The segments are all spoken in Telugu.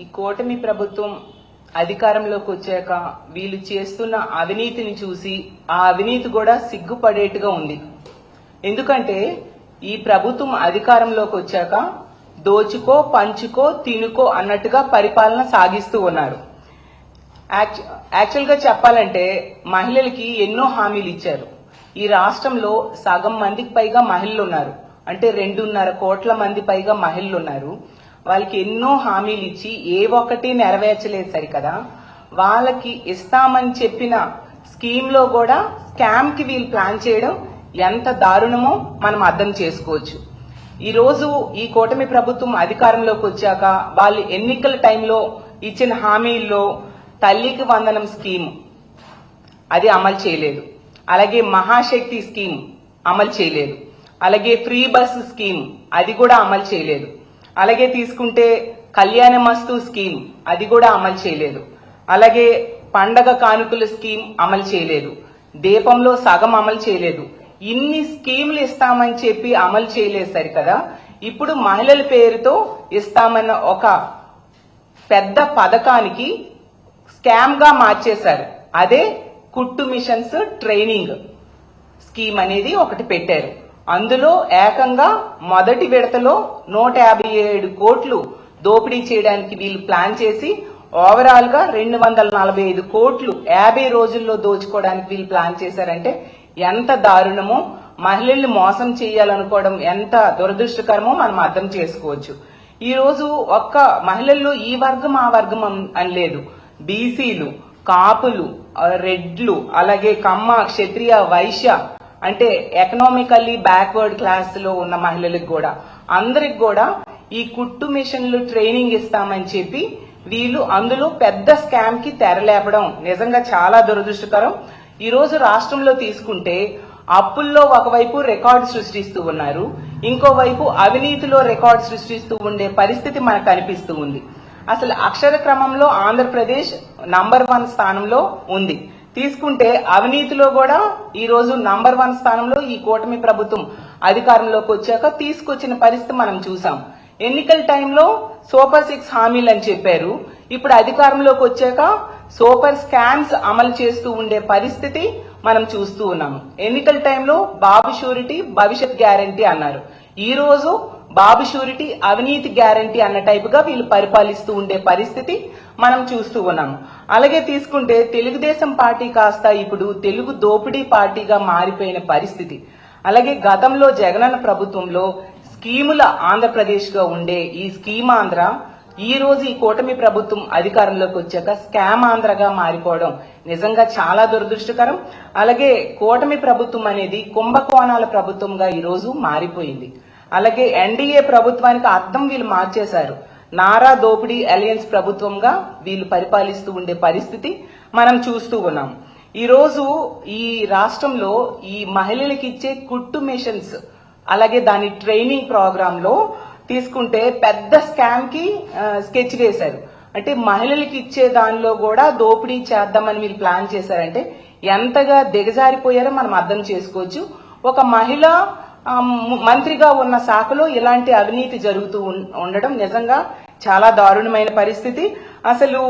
ఈ కూటమి ప్రభుత్వం అధికారంలోకి వచ్చాక వీళ్ళు చేస్తున్న అవినీతిని చూసి ఆ అవినీతి కూడా సిగ్గుపడేట్టుగా ఉంది. ఎందుకంటే ఈ ప్రభుత్వం అధికారంలోకి వచ్చాక దోచుకో పంచుకో తినుకో అన్నట్టుగా పరిపాలన సాగిస్తూ ఉన్నారు. యాక్చువల్ గా చెప్పాలంటే మహిళలకి ఎన్నో హామీలు ఇచ్చారు. ఈ రాష్ట్రంలో సగం మందికి పైగా మహిళలు ఉన్నారు. అంటే 2.5 కోట్ల మంది పైగా మహిళలు ఉన్నారు. వాళ్ళకి ఎన్నో హామీలు ఇచ్చి ఏ ఒక్కటి నెరవేర్చలేదు సరికదా. వాళ్ళకి ఇస్తామని చెప్పిన స్కీమ్ లో కూడా స్కామ్ కి వీళ్ళు ప్లాన్ చేయడం ఎంత దారుణమో మనం అర్థం చేసుకోవచ్చు. ఈ రోజు ఈ కూటమి ప్రభుత్వం అధికారంలోకి వచ్చాక వాళ్ళు ఎన్నికల టైంలో ఇచ్చిన హామీల్లో తల్లికి వందనం స్కీమ్ అది అమలు చేయలేదు. అలాగే మహాశక్తి స్కీమ్ అమలు చేయలేదు. అలాగే ఫ్రీ బస్ స్కీమ్ అది కూడా అమలు చేయలేదు. అలాగే తీసుకుంటే కళ్యాణమస్తు స్కీమ్ అది కూడా అమలు చేయలేదు. అలాగే పండగ కానుకల స్కీమ్ అమలు చేయలేదు. దీపంలో సగం అమలు చేయలేదు. ఇన్ని స్కీములు ఇస్తామని చెప్పి అమలు చేయలేదు సరికదా. ఇప్పుడు మహిళల పేరుతో ఇస్తామన్న ఒక పెద్ద పథకానికి స్కామ్ గా మార్చేశారు. అదే కుట్టు మిషన్స్ ట్రైనింగ్ స్కీమ్ అనేది ఒకటి పెట్టారు. అందులో ఏకంగా మొదటి విడతలో 157 కోట్లు దోపిడీ చేయడానికి వీళ్ళు ప్లాన్ చేసి ఓవరాల్ గా 245 కోట్లు 50 రోజుల్లో దోచుకోవడానికి వీళ్ళు ప్లాన్ చేశారంటే ఎంత దారుణమో, మహిళల్ని మోసం చేయాలనుకోవడం ఎంత దురదృష్టకరమో మనం అర్థం చేసుకోవచ్చు. ఈ రోజు ఒక్క మహిళల్లో ఈ వర్గం ఆ వర్గం అని లేదు. బీసీలు, కాపులు, రెడ్లు, అలాగే కమ్మ, క్షత్రియ, వైశ్య అంటే ఎకనామికల్లీ బ్యాక్వర్డ్ క్లాస్ లో ఉన్న మహిళలకు కూడా అందరికి కూడా ఈ కుట్టు మిషన్లు ట్రైనింగ్ ఇస్తామని చెప్పి వీళ్ళు అందులో పెద్ద స్కామ్ కి తెరలేపడం నిజంగా చాలా దురదృష్టకరం. ఈ రోజు రాష్ట్రంలో తీసుకుంటే అప్పుల్లో ఒకవైపు రికార్డు సృష్టిస్తూ ఉన్నారు, ఇంకోవైపు అవినీతిలో రికార్డు సృష్టిస్తూ ఉండే పరిస్థితి మనకు కనిపిస్తూ ఉంది. అసలు అక్షర క్రమంలో ఆంధ్రప్రదేశ్ నంబర్ 1 స్థానంలో ఉంది. తీసుకుంటే అవినీతిలో కూడా ఈ రోజు నంబర్ 1 స్థానంలో ఈ కూటమి ప్రభుత్వం అధికారంలోకి వచ్చాక తీసుకొచ్చిన పరిస్థితి మనం చూసాం. ఎన్నికల టైంలో సూపర్ 6 హామీలు అని చెప్పారు. ఇప్పుడు అధికారంలోకి వచ్చాక సూపర్ స్కామ్స్ అమలు చేస్తూ ఉండే పరిస్థితి మనం చూస్తూ ఉన్నాము. ఎన్నికల టైంలో బాబు షూరిటీ భవిష్యత్ గ్యారంటీ అన్నారు. ఈ రోజు బాబు షూరిటీ అవినీతి గ్యారంటీ అన్న టైప్ గా వీళ్ళు పరిపాలిస్తూ ఉండే పరిస్థితి మనం చూస్తూ ఉన్నాము. అలాగే తీసుకుంటే తెలుగుదేశం పార్టీ కాస్త ఇప్పుడు తెలుగు దోపిడీ పార్టీగా మారిపోయిన పరిస్థితి. అలాగే గతంలో జగనన్న ప్రభుత్వంలో స్కీముల ఆంధ్రప్రదేశ్ గా ఉండే ఈ స్కీమ్ ఆంధ్ర ఈ రోజు ఈ కూటమి ప్రభుత్వం అధికారంలోకి వచ్చాక స్కామ్ ఆంధ్రగా మారిపోవడం నిజంగా చాలా దురదృష్టకరం. అలాగే కూటమి ప్రభుత్వం అనేది కుంభకోణాల ప్రభుత్వంగా ఈ రోజు మారిపోయింది. అలాగే ఎన్డీఏ ప్రభుత్వానికి అర్థం వీళ్ళు మార్చేశారు. నారా దోపిడీ అలయన్స్ ప్రభుత్వంగా వీళ్ళు పరిపాలిస్తూ ఉండే పరిస్థితి మనం చూస్తూ ఉన్నాం. ఈ రోజు ఈ రాష్ట్రంలో ఈ మహిళలకు ఇచ్చే కుట్టు మిషన్స్ అలాగే దాని ట్రైనింగ్ ప్రోగ్రామ్ లో తీసుకుంటే పెద్ద స్కామ్ కి స్కెచ్ వేశారు. అంటే మహిళలకు ఇచ్చే దానిలో కూడా దోపిడీ చేద్దామని వీళ్ళు ప్లాన్ చేశారంటే ఎంతగా దిగజారిపోయారో మనం అర్థం చేసుకోవచ్చు. ఒక మహిళ మంత్రిగా ఉన్న శాఖలో ఇలాంటి అవినీతి జరుగుతూ ఉండడం నిజంగా చాలా దారుణమైన పరిస్థితి. అసలు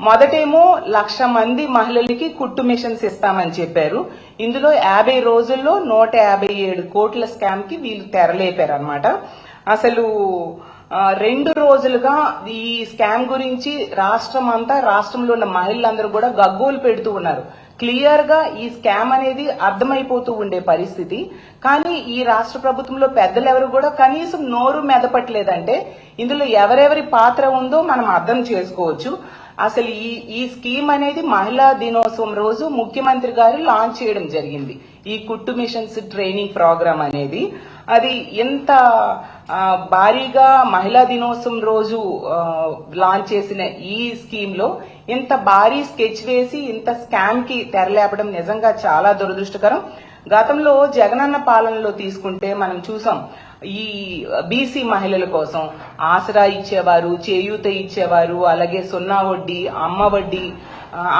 మొదటేమో 1,00,000 మంది మహిళలకి కుట్టు మిషన్స్ ఇస్తామని చెప్పారు. ఇందులో 50 రోజుల్లో 157 కోట్ల స్కామ్ కి వీళ్ళు తెరలేపారు అనమాట. అసలు 2 రోజులుగా ఈ స్కామ్ గురించి రాష్ట్రంలో ఉన్న మహిళలందరూ కూడా గగ్గోలు పెడుతూ ఉన్నారు. క్లియర్ గా ఈ స్కామ్ అనేది అర్థమైపోతూ ఉండే పరిస్థితి. కానీ ఈ రాష్ట్ర ప్రభుత్వంలో పెద్దలు ఎవరు కూడా కనీసం నోరు మెదపట్లేదంటే ఇందులో ఎవరెవరి పాత్ర ఉందో మనం అర్థం చేసుకోవచ్చు. అసలు ఈ స్కీమ్ అనేది మహిళా దినోత్సవం రోజు ముఖ్యమంత్రి గారు లాంచ్ చేయడం జరిగింది. ఈ కుట్టు మిషన్స్ ట్రైనింగ్ ప్రోగ్రామ్ అనేది అది ఎంత భారీగా మహిళా దినోత్సవం రోజు లాంచ్ చేసిన ఈ స్కీమ్ లో ఇంత భారీ స్కెచ్ వేసి ఇంత స్కామ్ కి తెరలేపడం నిజంగా చాలా దురదృష్టకరం. గతంలో జగనన్న పాలనలో తీసుకుంటే మనం చూసాం ఈ బీసీ మహిళల కోసం ఆసరా ఇచ్చేవారు, చేయూత ఇచ్చేవారు, అలాగే 0 వడ్డీ,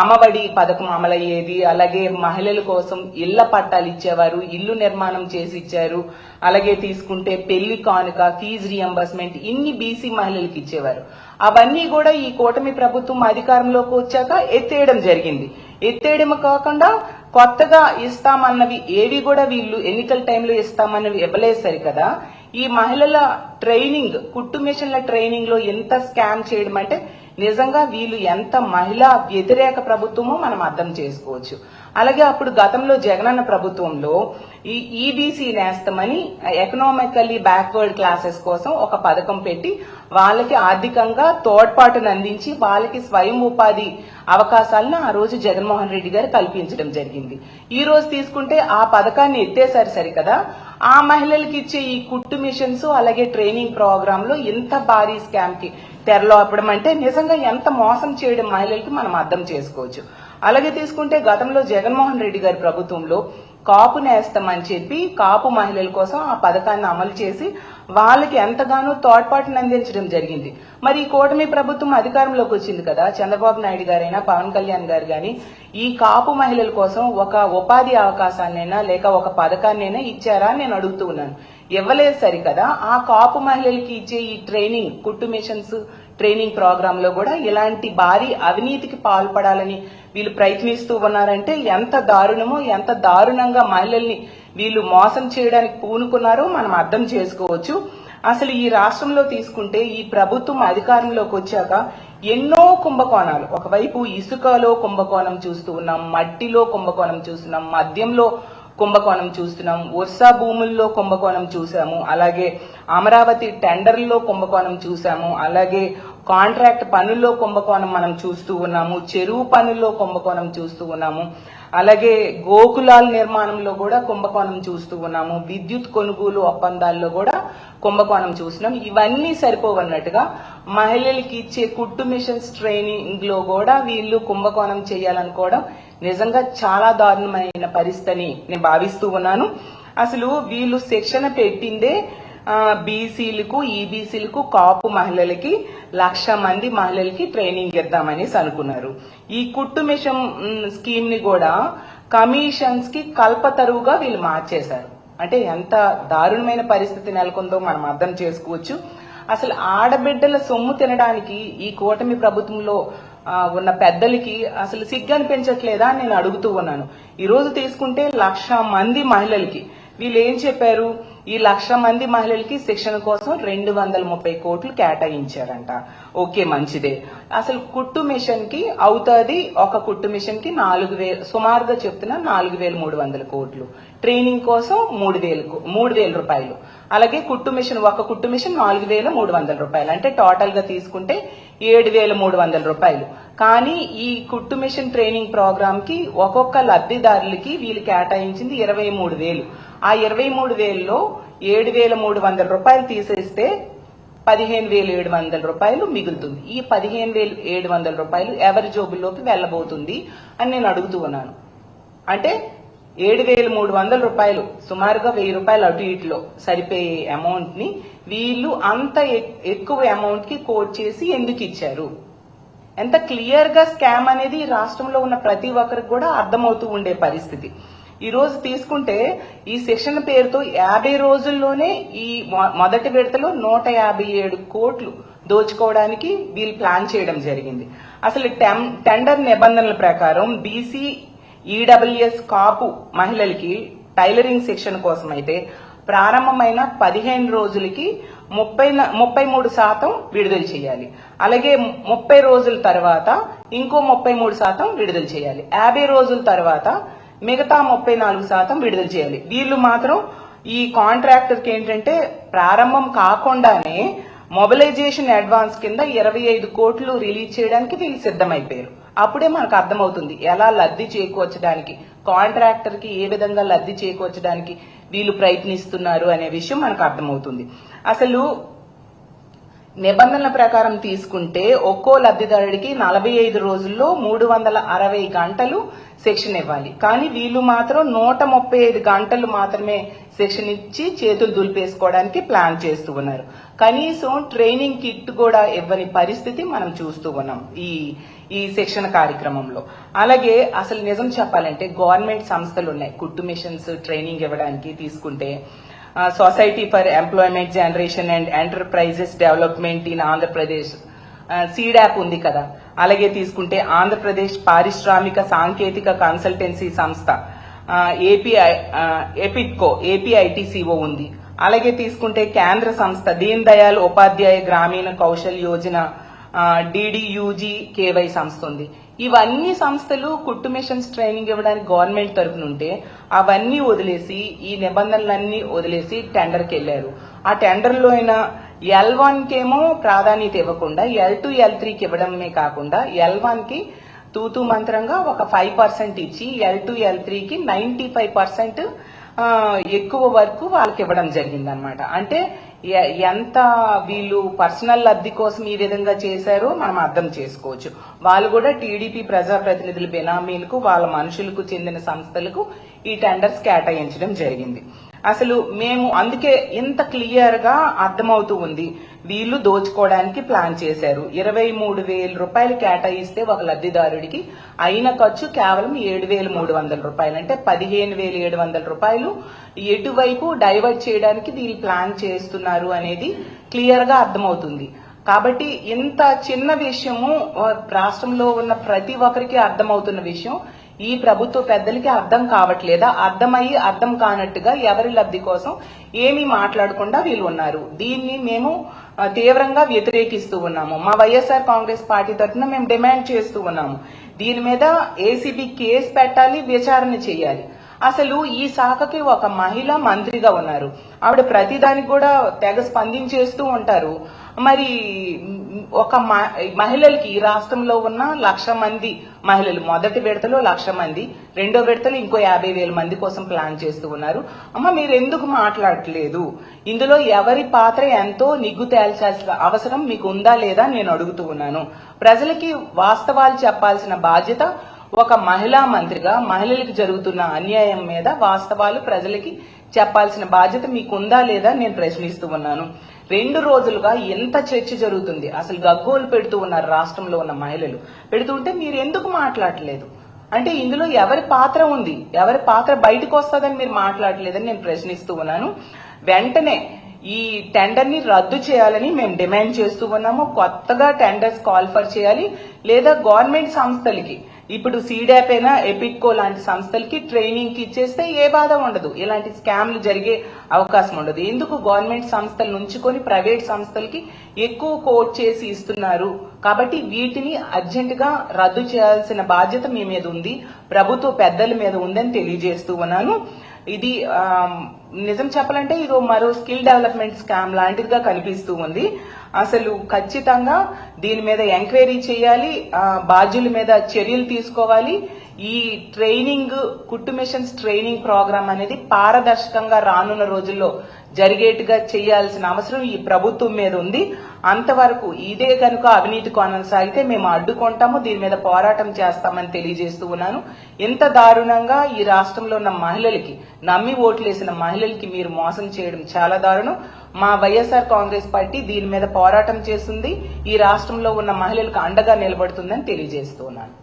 అమ్మఒడి పథకం అమలయ్యేది. అలాగే మహిళల కోసం ఇళ్ల పట్టాలు ఇచ్చేవారు, ఇల్లు నిర్మాణం చేసి ఇచ్చారు. అలాగే తీసుకుంటే పెళ్లి కానుక, ఫీజు రియంబర్స్మెంట్ ఇన్ని బీసీ మహిళలకు ఇచ్చేవారు. అవన్నీ కూడా ఈ కూటమి ప్రభుత్వం అధికారంలోకి వచ్చాక ఎత్తేయడం జరిగింది. ఎత్తేయడం కాకుండా కొత్తగా ఇస్తామన్నవి ఏవి కూడా వీళ్ళు ఎన్నికల టైంలో ఇస్తామన్నవి ఇవ్వలేదు సరికదా. ఈ మహిళల ట్రైనింగ్, కుట్టు మిషన్ల ట్రైనింగ్ లో ఎంత స్కామ్ చేయడం అంటే నిజంగా వీళ్ళు ఎంత మహిళా వ్యతిరేక ప్రభుత్వమో మనం అర్థం చేసుకోవచ్చు. అలాగే అప్పుడు గతంలో జగనన్న ప్రభుత్వంలో ఈ ఈబీసీ నేస్తమని ఎకనామికల్లీ బ్యాక్వర్డ్ క్లాసెస్ కోసం ఒక పథకం పెట్టి వాళ్ళకి ఆర్థికంగా తోడ్పాటును అందించి వాళ్ళకి స్వయం ఉపాధి అవకాశాలను ఆ రోజు జగన్మోహన్ రెడ్డి గారు కల్పించడం జరిగింది. ఈ రోజు తీసుకుంటే ఆ పథకాన్ని ఎత్తేసారు సరికదా. ఆ మహిళలకి ఇచ్చే ఈ కుట్టు మిషన్స్ అలాగే ట్రైనింగ్ ప్రోగ్రామ్ లో ఇంత భారీ స్కామ్ కి తెరలోపడం అంటే నిజంగా ఎంత మోసం చేయడం మహిళలకి మనం అర్థం చేసుకోవచ్చు. అలాగే తీసుకుంటే గతంలో జగన్మోహన్ రెడ్డి గారి ప్రభుత్వంలో కాపు నేస్తామని చెప్పి కాపు మహిళల కోసం ఆ పథకాన్ని అమలు చేసి వాళ్ళకి ఎంతగానో తోడ్పాటును అందించడం జరిగింది. మరి ఈ కూటమి ప్రభుత్వం అధికారంలోకి వచ్చింది కదా, చంద్రబాబు నాయుడు గారైనా పవన్ కళ్యాణ్ గారు గాని ఈ కాపు మహిళల కోసం ఒక ఉపాధి అవకాశాన్నైనా లేక ఒక పథకాన్నైనా ఇచ్చారా నేను అడుగుతూ ఉన్నాను. ఇవ్వలేదు సరికదా. ఆ కాపు మహిళలకి ఇచ్చే ఈ ట్రైనింగ్, కుట్టు మిషన్స్ ట్రైనింగ్ ప్రోగ్రామ్ లో కూడా ఇలాంటి భారీ అవినీతికి పాల్పడాలని వీళ్ళు ప్రయత్నిస్తూ ఉన్నారంటే ఎంత దారుణమో, ఎంత దారుణంగా మహిళల్ని వీళ్ళు మోసం చేయడానికి పూనుకున్నారో మనం అర్థం చేసుకోవచ్చు. అసలు ఈ రాష్ట్రంలో తీసుకుంటే ఈ ప్రభుత్వం అధికారంలోకి వచ్చాక ఎన్నో కుంభకోణాలు, ఒకవైపు ఇసుకలో కుంభకోణం చూస్తూ ఉన్నాం, మట్టిలో కుంభకోణం చూస్తున్నాం, మద్యంలో కుంభకోణం చూస్తున్నాం, వర్షా భూముల్లో కుంభకోణం చూసాము, అలాగే అమరావతి టెండర్లో కుంభకోణం చూసాము, అలాగే కాంట్రాక్ట్ పనుల్లో కుంభకోణం మనం చూస్తూ ఉన్నాము, చెరువు పనుల్లో కుంభకోణం చూస్తూ ఉన్నాము, అలాగే గోకులాల నిర్మాణంలో కూడా కుంభకోణం చూస్తూ ఉన్నాము, విద్యుత్ కొనుగోలు ఒప్పందాల్లో కూడా కుంభకోణం చూస్తున్నాం. ఇవన్నీ సరిపోవన్నట్టుగా మహిళలకి ఇచ్చే కుట్టు మిషన్స్ ట్రైనింగ్ లో కూడా వీళ్ళు కుంభకోణం చేయాలనుకోవడం నిజంగా చాలా దారుణమైన పరిస్థితిని నేను భావిస్తూ ఉన్నాను. అసలు వీళ్ళు శిక్షణ పెట్టిందే బీసీలకు, ఈబీసీలకు, కాపు మహిళలకి 1,00,000 మంది మహిళలకి ట్రైనింగ్ ఇద్దామనేసి అనుకున్నారు. ఈ కుట్టు మిషన్ స్కీమ్ ని కూడా కమిషన్స్ కి కల్పతరువుగా వీళ్ళు మార్చేశారు. అంటే ఎంత దారుణమైన పరిస్థితి నెలకొందో మనం అర్థం చేసుకోవచ్చు. అసలు ఆడబిడ్డల సొమ్ము తినడానికి ఈ కూటమి ప్రభుత్వంలో ఉన్న పెద్దలకి అసలు సిగ్గు అనిపించట్లేదా అని నేను అడుగుతూ ఉన్నాను. ఈ రోజు తీసుకుంటే 1,00,000 మంది మహిళలకి వీళ్ళు ఏం చెప్పారు, ఈ 1,00,000 మంది మహిళలకి శిక్షణ కోసం 230 కోట్లు కేటాయించారంట. ఓకే, మంచిదే. అసలు కుట్టు మిషన్ కి అవుతుంది, ఒక కుట్టు మిషన్ కి 4,000, సుమారుగా చెప్తున్నా 4,300 కోట్లు, ట్రైనింగ్ కోసం 3,000 రూపాయలు, అలాగే కుట్టు మిషన్, ఒక కుట్టు మిషన్ 4,300 రూపాయలు, అంటే టోటల్ గా తీసుకుంటే 7,300 రూపాయలు. కానీ ఈ కుట్టు మిషన్ ట్రైనింగ్ ప్రోగ్రామ్ కి ఒక్కొక్క లబ్ధిదారులకి వీళ్ళు కేటాయించింది 23,000. ఆ 23,000లో 7,300 రూపాయలు తీసేస్తే 15,700 రూపాయలు మిగులుతుంది. ఈ 15,700 రూపాయలు ఎవరి జోబుల్లోకి వెళ్లబోతుంది అని నేను అడుగుతూ ఉన్నాను. అంటే 7,300 రూపాయలు, సుమారుగా 1,000 రూపాయలు అటు ఇటులో సరిపోయే అమౌంట్ ని వీళ్ళు అంత ఎక్కువ అమౌంట్ కి కోట్ చేసి ఎందుకు ఇచ్చారు? ఎంత క్లియర్ గా స్కామ్ అనేది రాష్ట్రంలో ఉన్న ప్రతి ఒక్కరికి కూడా అర్థమవుతూ ఉండే పరిస్థితి. ఈ రోజు తీసుకుంటే ఈ శిక్షణ పేరుతో 50 రోజుల్లోనే ఈ మొదటి విడతలో 157 కోట్లు దోచుకోవడానికి వీళ్ళు ప్లాన్ చేయడం జరిగింది. అసలు టెండర్ నిబంధనల ప్రకారం బీసీ, ఈడబ్ల్యూఎస్, కాపు మహిళలకి టైలరింగ్ శిక్షణ కోసం అయితే ప్రారంభమైన 15 రోజులకి 33% విడుదల చేయాలి. అలాగే 30 రోజుల తర్వాత ఇంకో 33% విడుదల చేయాలి. 50 రోజుల తర్వాత మిగతా 34% విడుదల చేయాలి. వీళ్ళు మాత్రం ఈ కాంట్రాక్టర్ కి ఏంటంటే ప్రారంభం కాకుండానే మొబిలైజేషన్ అడ్వాన్స్ కింద 25 కోట్లు రిలీజ్ చేయడానికి వీళ్ళు సిద్ధమైపోయారు. అప్పుడే మనకు అర్థమవుతుంది ఎలా లబ్ధి చేకూర్చడానికి, కాంట్రాక్టర్ కి ఏ విధంగా లబ్ధి చేకూర్చడానికి వీళ్ళు ప్రయత్నిస్తున్నారు అనే విషయం మనకు అర్థమవుతుంది. అసలు నిబంధనల ప్రకారం తీసుకుంటే ఒక్కో లబ్ధిదారుడికి 45 రోజుల్లో 360 గంటలు శిక్షణ ఇవ్వాలి. కానీ వీళ్ళు మాత్రం 135 గంటలు మాత్రమే శిక్షణ ఇచ్చి చేతులు దులిపేసుకోవడానికి ప్లాన్ చేస్తూ ఉన్నారు. కనీసం ట్రైనింగ్ కిట్ కూడా ఇవ్వని పరిస్థితి మనం చూస్తూ ఉన్నాం ఈ శిక్షణ కార్యక్రమంలో. అలాగే అసలు నిజం చెప్పాలంటే గవర్నమెంట్ సంస్థలు ఉన్నాయి కుట్టు మిషన్స్ ట్రైనింగ్ ఇవ్వడానికి. తీసుకుంటే society for employment generation and enterprises development in Andhra Pradesh SEEDAP ఉంది కదా, అలాగే తీసుకుంటే ఆంధ్రప్రదేశ్ పారిశ్రామిక సాంకేతిక కన్సల్టెన్సీ సంస్థ ఏపీఐటీసీఓ ఉంది. అలాగే తీసుకుంటే కేంద్ర సంస్థ దీన్ దయాళ్ ఉపాధ్యాయ గ్రామీణ కౌశల్ యోజన DDUGKY సంస్థ ఉంది. ఇవన్నీ సంస్థలు కుట్టు మిషన్స్ ట్రైనింగ్ ఇవ్వడానికి గవర్నమెంట్ తరఫున ఉంటే అవన్నీ వదిలేసి, ఈ నిబంధనలన్నీ వదిలేసి టెండర్కి వెళ్లారు. ఆ టెండర్లో అయినా L1 కేమో ప్రాధాన్యత ఇవ్వకుండా L2 L3కి ఇవ్వడమే కాకుండా L1 కి తూతూ మంత్రంగా ఒక 5% ఇచ్చి L2 L3కి 95% ఎక్కువ వరకు వాళ్ళకి ఇవ్వడం జరిగింది అనమాట. అంటే ఎంత వీళ్ళు పర్సనల్ లబ్ధి కోసం ఈ విధంగా చేశారో మనం అర్థం చేసుకోవచ్చు. వాళ్ళు కూడా టీడీపీ ప్రజాప్రతినిధుల బెనామీలకు, వాళ్ళ మనుషులకు చెందిన సంస్థలకు ఈ టెండర్స్ కేటాయించడం జరిగింది. అసలు మేము అందుకే ఇంత క్లియర్ గా అర్థమవుతూ ఉంది, వీళ్ళు దోచుకోవడానికి ప్లాన్ చేశారు. 23,000 రూపాయలు కేటాయిస్తే ఒక లబ్ధిదారుడికి అయిన ఖర్చు కేవలం 7,300 రూపాయలు, అంటే 15,700 రూపాయలు ఎటువైపు డైవర్ట్ చేయడానికి వీళ్ళు ప్లాన్ చేస్తున్నారు అనేది క్లియర్ గా అర్థమవుతుంది. కాబట్టి ఇంత చిన్న విషయము రాష్ట్రంలో ఉన్న ప్రతి ఒక్కరికి అర్థమవుతున్న విషయం ఈ ప్రభుత్వ పెద్దలకి అర్థం కావట్లేదా, అర్థమయ్యి అర్థం కానట్టుగా ఎవరి లబ్ధి కోసం ఏమీ మాట్లాడకుండా వీళ్ళు ఉన్నారు. దీన్ని మేము తీవ్రంగా వ్యతిరేకిస్తూ ఉన్నాము. మా వైఎస్ఆర్ కాంగ్రెస్ పార్టీ తరఫున మేము డిమాండ్ చేస్తూ ఉన్నాము. దీని మీద ఏసీబీ కేసు పెట్టాలి, విచారణ చేయాలి. అసలు ఈ శాఖకి ఒక మహిళ మంత్రిగా ఉన్నారు, ఆవిడ ప్రతిదానికి కూడా తెగ స్పందించేస్తూ ఉంటారు. మరి ఒక మహిళలకి ఈ రాష్ట్రంలో ఉన్న 1,00,000 మంది మహిళలు, మొదటి విడతలో 1,00,000 మంది, రెండో విడతలో ఇంకో 50,000 మంది కోసం ప్లాన్ చేస్తూ ఉన్నారు. అమ్మ మీరు ఎందుకు మాట్లాడట్లేదు? ఇందులో ఎవరి పాత్ర ఎంతో నిగ్గు తేల్చాల్సిన అవసరం మీకు ఉందా లేదా నేను అడుగుతూ ఉన్నాను. ప్రజలకి వాస్తవాలు చెప్పాల్సిన బాధ్యత ఒక మహిళా మంత్రిగా మహిళలకు జరుగుతున్న అన్యాయం మీద వాస్తవాలు ప్రజలకి చెప్పాల్సిన బాధ్యత మీకుందా లేదా నేను ప్రశ్నిస్తూ ఉన్నాను. 2 రోజులుగా ఎంత చర్చ జరుగుతుంది, అసలు గగ్గోలు పెడుతూ ఉన్నారు రాష్ట్రంలో ఉన్న మహిళలు. పెడుతుంటే మీరు ఎందుకు మాట్లాడలేదు? అంటే ఇందులో ఎవరి పాత్ర ఉంది, ఎవరి పాత్ర బయటకు వస్తుందని మీరు మాట్లాడలేదని నేను ప్రశ్నిస్తూ ఉన్నాను. వెంటనే ఈ టెండర్ ని రద్దు చేయాలని మేము డిమాండ్ చేస్తూ ఉన్నాము. కొత్తగా టెండర్స్ కాల్ఫర్ చేయాలి, లేదా గవర్నమెంట్ సంస్థలకి ఇప్పుడు సీడాప్ అయినా ఎపిడ్కో లాంటి సంస్థలకి ట్రైనింగ్ కి ఇచ్చేస్తే ఏ బాధ ఉండదు, ఇలాంటి స్కామ్లు జరిగే అవకాశం ఉండదు. ఎందుకు గవర్నమెంట్ సంస్థలు నుంచుకొని ప్రైవేట్ సంస్థలకి ఎక్కువ కోట్ చేసి ఇస్తున్నారు? కాబట్టి వీటిని అర్జెంట్ గా రద్దు చేయాల్సిన బాధ్యత మీ మీద ఉంది, ప్రభుత్వ పెద్దల మీద ఉందని తెలియజేస్తూ ఉన్నాను. ఇది నిజం చెప్పాలంటే ఇది మరో స్కిల్ డెవలప్మెంట్ స్కామ్ లాంటిదిగా కనిపిస్తూ ఉంది. అసలు ఖచ్చితంగా దీని మీద ఎంక్వైరీ చేయాలి, బాధ్యుల మీద చర్యలు తీసుకోవాలి. ఈ ట్రైనింగ్ కుట్టు మిషన్స్ ట్రైనింగ్ ప్రోగ్రామ్ అనేది పారదర్శకంగా రానున్న రోజుల్లో జరిగేట్టుగా చేయాల్సిన అవసరం ఈ ప్రభుత్వం మీద ఉంది. అంతవరకు ఇదే కనుక అవినీతి కొనసాగితే మేము అడ్డుకుంటాము, దీని మీద పోరాటం చేస్తామని తెలియజేస్తూ ఉన్నాను. ఇంత దారుణంగా ఈ రాష్ట్రంలో ఉన్న మహిళలకి, నమ్మి ఓట్లేసిన మహిళలకి మీరు మోసం చేయడం చాలా దారుణం. మా వైఎస్ఆర్ కాంగ్రెస్ పార్టీ దీని మీద పోరాటం చేస్తుంది, ఈ రాష్ట్రంలో ఉన్న మహిళలకు అండగా నిలబడుతుందని తెలియజేస్తూ ఉన్నాను.